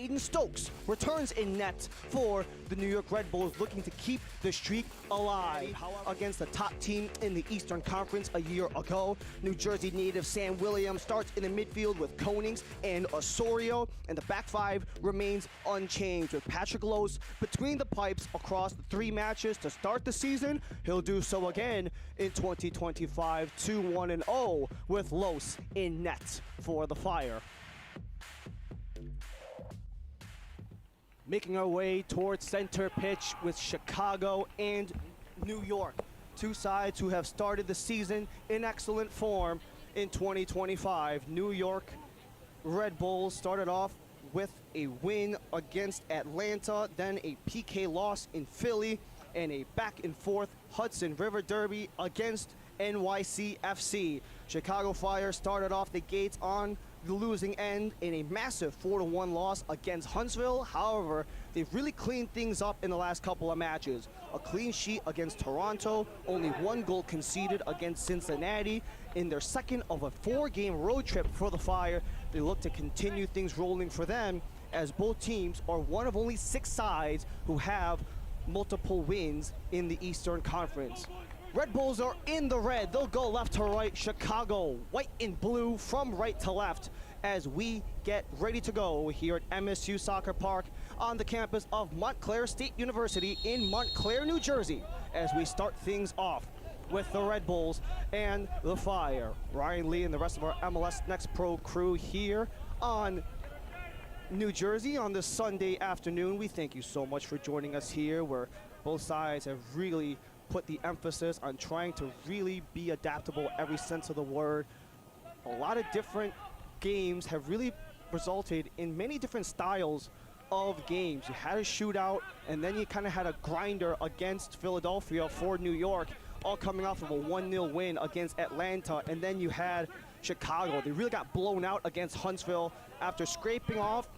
Aiden Stokes returns in net for the New York Red Bulls, looking to keep the streak alive against the top team in the Eastern Conference a year ago. New Jersey native Sam Williams starts in the midfield with Konings and Osorio, and the back five remains unchanged with Patrick Los between the pipes across the 3 matches to start the season. He'll do so again in 2025, 2-1-0 with Los in net for the Fire. Making our way towards center pitch with Chicago and New York. 2 sides who have started the season in excellent form in 2025. New York Red Bulls started off with a win against Atlanta, then a PK loss in Philly, and a back-and-forth Hudson River Derby against NYCFC. Chicago Fire started off the gates on the losing end in a massive 4-1 loss against Huntsville. However, they've really cleaned things up in the last couple of matches. A clean sheet against Toronto, only 1 goal conceded against Cincinnati. In their second of a 4-game road trip for the Fire, they look to continue things rolling for them, as both teams are one of only 6 sides who have multiple wins in the Eastern Conference. Red Bulls are in the red. They'll go left to right. Chicago, white and blue from right to left as we get ready to go here at MSU Soccer Park on the campus of Montclair State University in Montclair, New Jersey, as we start things off with the Red Bulls and the Fire. Ryan Lee and the rest of our MLS Next Pro crew here on New Jersey on this Sunday afternoon. We thank you so much for joining us here, where both sides have really put the emphasis on trying to really be adaptable every sense of the word. A lot of different games have really resulted in many different styles of games. You had a shootout, and then you kind of had a grinder against Philadelphia for New York, all coming off of a 1-0 win against Atlanta. And then you had Chicago. They really got blown out against Huntsville after scraping off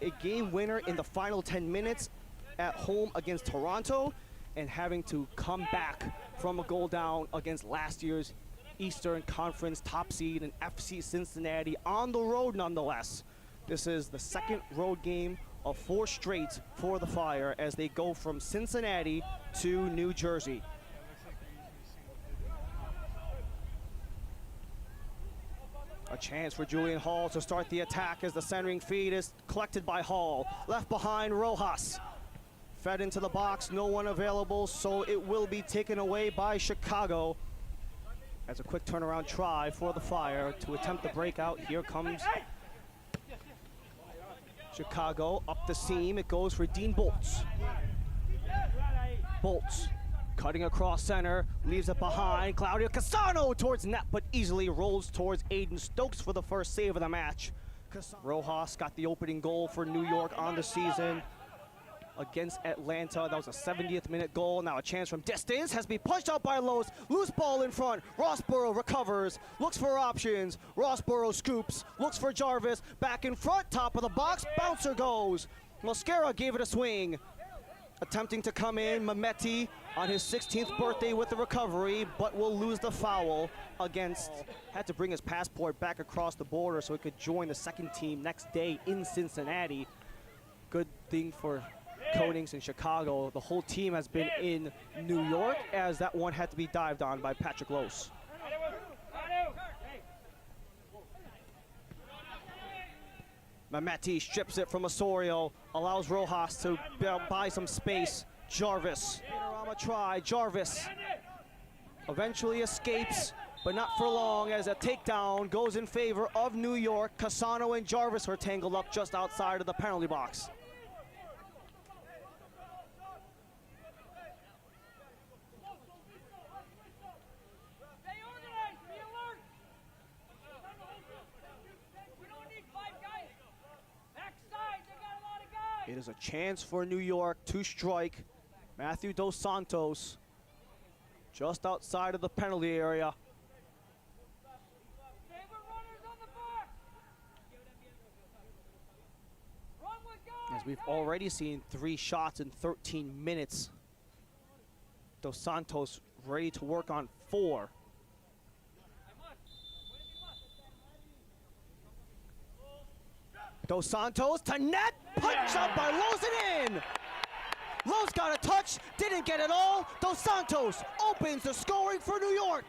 a game winner in the final 10 minutes at home against Toronto, and having to come back from a goal down against last year's Eastern Conference top seed and FC Cincinnati on the road nonetheless. This is the second road game of 4 straight for the Fire as they go from Cincinnati to New Jersey. A chance for Julian Hall to start the attack as the centering feed is collected by Hall. Left behind, Rojas. Fed into the box, no one available, so it will be taken away by Chicago. As a quick turnaround try for the Fire to attempt the breakout. Here comes Chicago up the seam. It goes for Dean Bolts. Bolts cutting across center, leaves it behind. Claudio Cassano towards net, but easily rolls towards Aiden Stokes for the first save of the match. Rojas got the opening goal for New York on the season against Atlanta. That was a 70th minute goal. Now a chance from distance has been punched out by Los. Loose ball in front. Rossborough recovers, looks for options. Rossborough scoops, looks for Jarvis. Back in front, top of the box, bouncer goes. Mosquera gave it a swing. Attempting to come in, Mehmeti on his 16th birthday with the recovery, but will lose the foul against, had to bring his passport back across the border so he could join the second team next day in Cincinnati. Good thing for Konings in Chicago. The whole team has been in New York, as that one had to be dived on by Patrick Los. Mehmeti strips it from Osorio, allows Rojas to buy some space. Jarvis, panorama try, Jarvis eventually escapes, but not for long, as a takedown goes in favor of New York. Cassano and Jarvis are tangled up just outside of the penalty box. It is a chance for New York to strike. Matthew Dos Santos just outside of the penalty area. As we've already seen 3 shots in 13 minutes. Dos Santos ready to work on 4. Dos Santos to net, punch up by Los and in. Los got a touch, didn't get it all. Dos Santos opens the scoring for New York.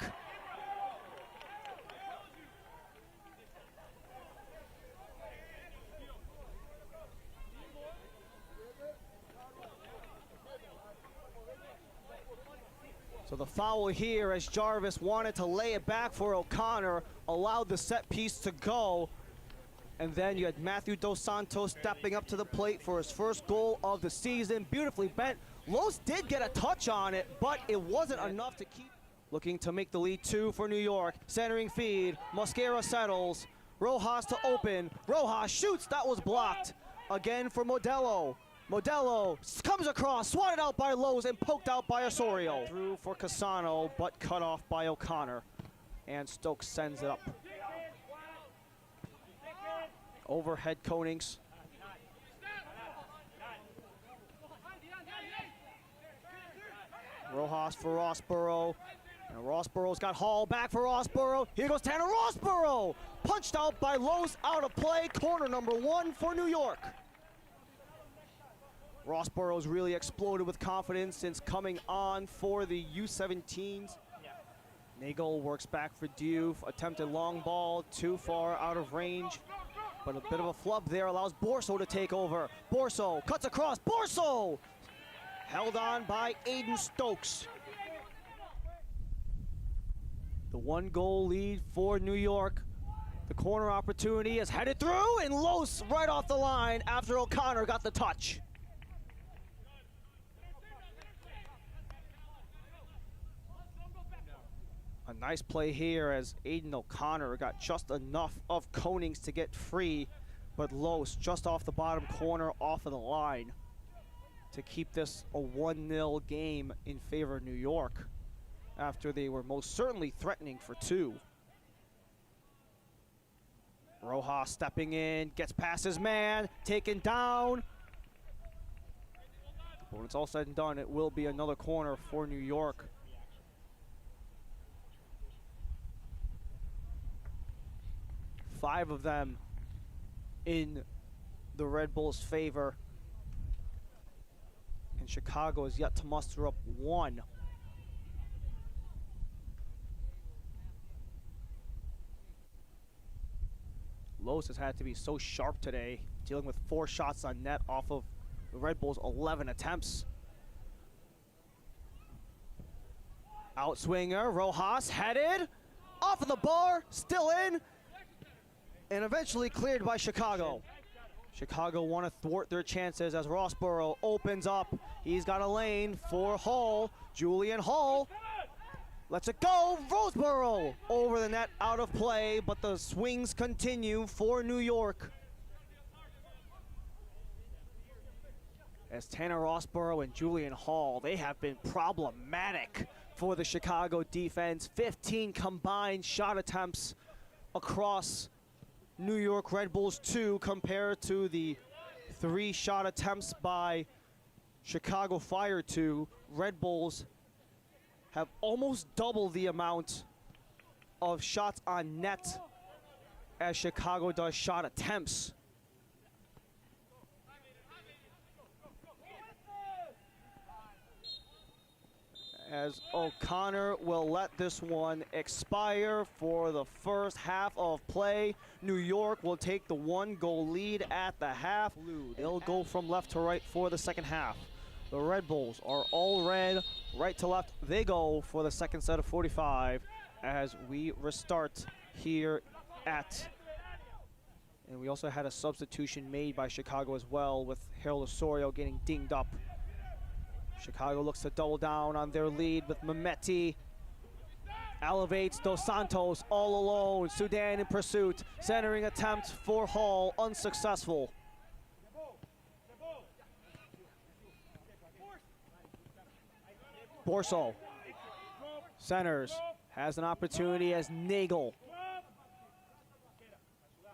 So the foul here as Jarvis wanted to lay it back for O'Connor, allowed the set piece to go. And then you had Matthew Dos Santos stepping up to the plate for his first goal of the season. Beautifully bent. Los did get a touch on it, but it wasn't enough to keep. Looking to make the lead 2 for New York. Centering feed. Mosquera settles. Rojas to open. Rojas shoots. That was blocked. Again for Modelo. Modelo comes across, swatted out by Los and poked out by Osorio. Through for Cassano, but cut off by O'Connor. And Stokes sends it up. Overhead Konings. Rojas for Rossborough. And Rossborough's got Hall back for Rossborough. Here goes Tanner Rossborough. Punched out by Los, out of play. Corner number 1 for New York. Rossborough's really exploded with confidence since coming on for the U17s. Nagel works back for Diouf. Attempted long ball, too far out of range. But a bit of a flub there allows Borso to take over. Borso cuts across. Borso! Held on by Aiden Stokes. The 1-goal lead for New York. The corner opportunity is headed through, and Los right off the line after O'Connor got the touch. A nice play here as Aiden O'Connor got just enough of Konings to get free, but Los just off the bottom corner off of the line to keep this a 1-0 game in favor of New York after they were most certainly threatening for 2. Rojas stepping in, gets past his man, taken down. But when it's all said and done, it will be another corner for New York. Five of them in the Red Bulls' favor. And Chicago is yet to muster up 1. Los has had to be so sharp today, dealing with 4 shots on net off of the Red Bulls' 11 attempts. Outswinger, Rojas headed, off of the bar, still in, and eventually cleared by Chicago. Chicago want to thwart their chances as Rossborough opens up. He's got a lane for Hall. Julian Hall lets it go. Rossborough over the net, out of play, but the swings continue for New York. As Tanner Rossborough and Julian Hall, they have been problematic for the Chicago defense. 15 combined shot attempts across New York Red Bulls 2 compared to the 3 shot attempts by Chicago Fire 2. Red Bulls have almost double the amount of shots on net as Chicago does shot attempts. As O'Connor will let this one expire for the first half of play. New York will take the 1-goal lead at the half. They'll go from left to right for the second half. The Red Bulls are all red, right to left. They go for the second set of 45 as we restart here at, and we also had a substitution made by Chicago as well, with Harold Osorio getting dinged up. Chicago looks to double down on their lead with Mehmeti. Elevates Dos Santos all alone. Sudan in pursuit. Centering attempt for Hall, unsuccessful. Borso centers, has an opportunity as Nagel.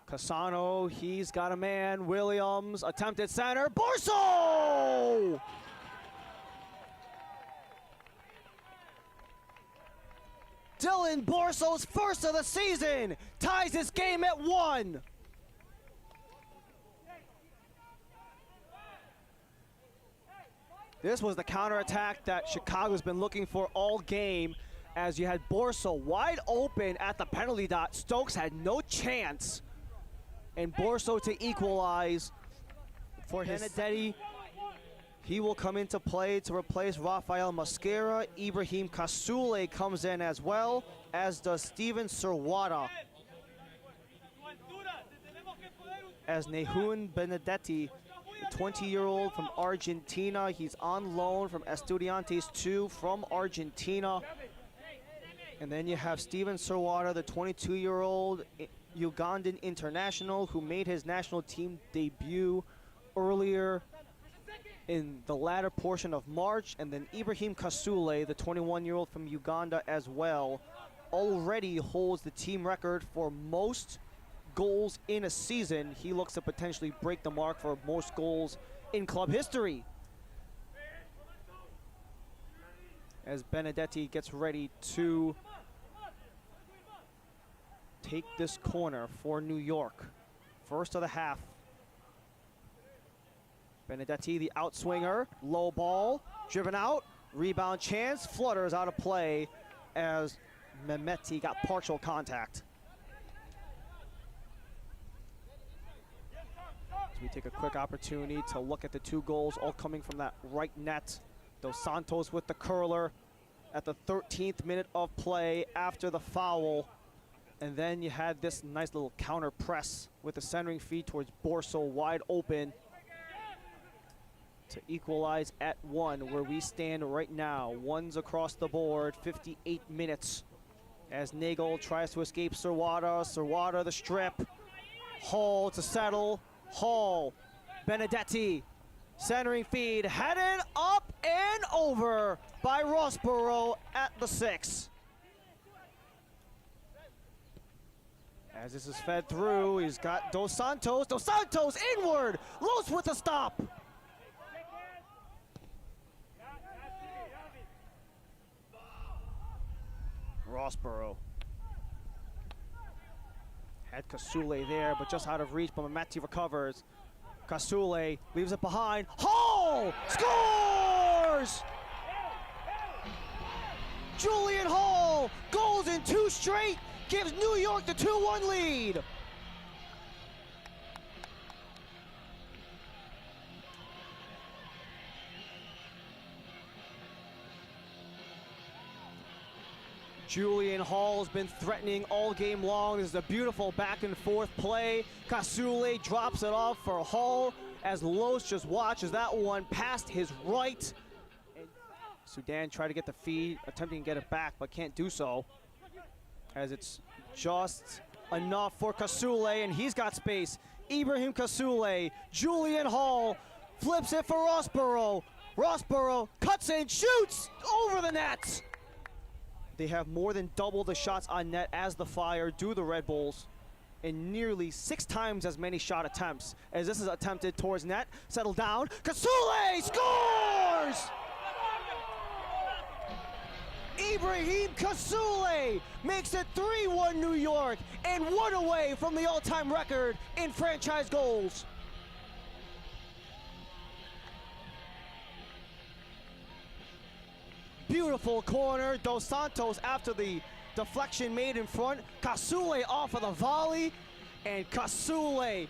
Cassano, he's got a man. Williams, attempted center. Borso! Dylan Borso's first of the season ties this game at 1. This was the counterattack that Chicago's been looking for all game, as you had Borso wide open at the penalty dot. Stokes had no chance, and Borso to equalize for Benedetti. He will come into play to replace Rafael Mosquera. Ibrahim Kasule comes in as well, as does Steven Serwada. As Nehuen Benedetti, the 20-year-old from Argentina. He's on loan from Estudiantes 2 from Argentina. And then you have Steven Serwada, the 22-year-old Ugandan international who made his national team debut earlier in the latter portion of March. And then Ibrahim Kasule, the 21-year-old from Uganda as well, already holds the team record for most goals in a season. He looks to potentially break the mark for most goals in club history, as Benedetti gets ready to take this corner for New York. First of the half. Benedetti, the outswinger, low ball, driven out, rebound chance, flutters out of play as Mehmeti got partial contact. We take a quick opportunity to look at the two goals, all coming from that right net. Dos Santos with the curler at the 13th minute of play after the foul. And then you had this nice little counter press with the centering feed towards Borso, wide open to equalize at 1, where we stand right now. Ones across the board, 58 minutes. As Nagel tries to escape Serwada. Serwada the strip. Hall to settle. Hall, Benedetti, centering feed, headed up and over by Rossborough at the 6. As this is fed through, he's got Dos Santos. Dos Santos inward, Los with a stop. Rossborough. Had Kasule there, but just out of reach, but Mehmeti recovers. Kasule leaves it behind. Hall scores! Julian Hall goes in 2 straight, gives New York the 2-1 lead. Julian Hall has been threatening all game long. This is a beautiful back and forth play. Kasule drops it off for Hall as Los just watches that one past his right. And Sudan tried to get the feed, attempting to get it back, but can't do so, as it's just enough for Kasule, and he's got space. Ibrahim Kasule, Julian Hall flips it for Rossborough. Rossborough cuts in, shoots over the net. They have more than double the shots on net as the Fire do the Red Bulls, and nearly 6 times as many shot attempts, as this is attempted towards net. Settle down, Kasule scores! Ibrahim Kasule makes it 3-1 New York, and 1 away from the all-time record in franchise goals. Beautiful corner. Dos Santos after the deflection made in front. Kasule off of the volley. And Kasule,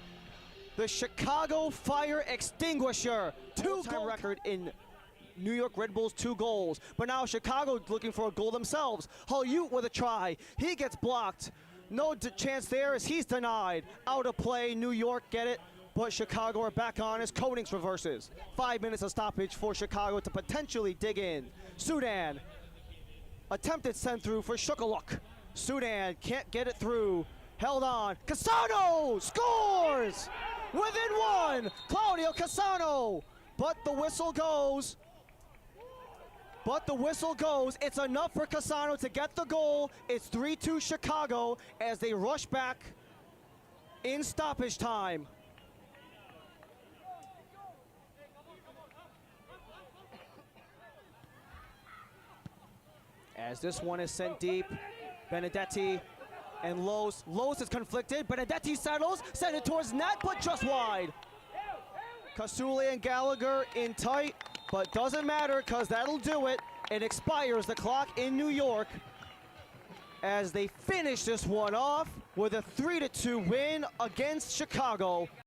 the Chicago Fire extinguisher. 2-goal record in New York Red Bulls, 2 goals. But now Chicago looking for a goal themselves. Halyut with a try. He gets blocked. No chance there as he's denied. Out of play. New York get it. But Chicago are back on as Konings reverses. 5 minutes of stoppage for Chicago to potentially dig in. Sudan, attempted send through for Shukaluk. Sudan can't get it through. Held on. Cassano scores! Within 1, Claudio Cassano. But the whistle goes. It's enough for Cassano to get the goal. It's 3-2 Chicago as they rush back in stoppage time. As this one is sent deep, Benedetti and Los. Los is conflicted. Benedetti settles, send it towards net, but just wide. Kasule and Gallagher in tight. but doesn't matter because that'll do it. It expires the clock in New York as they finish this one off with a 3-2 win against Chicago.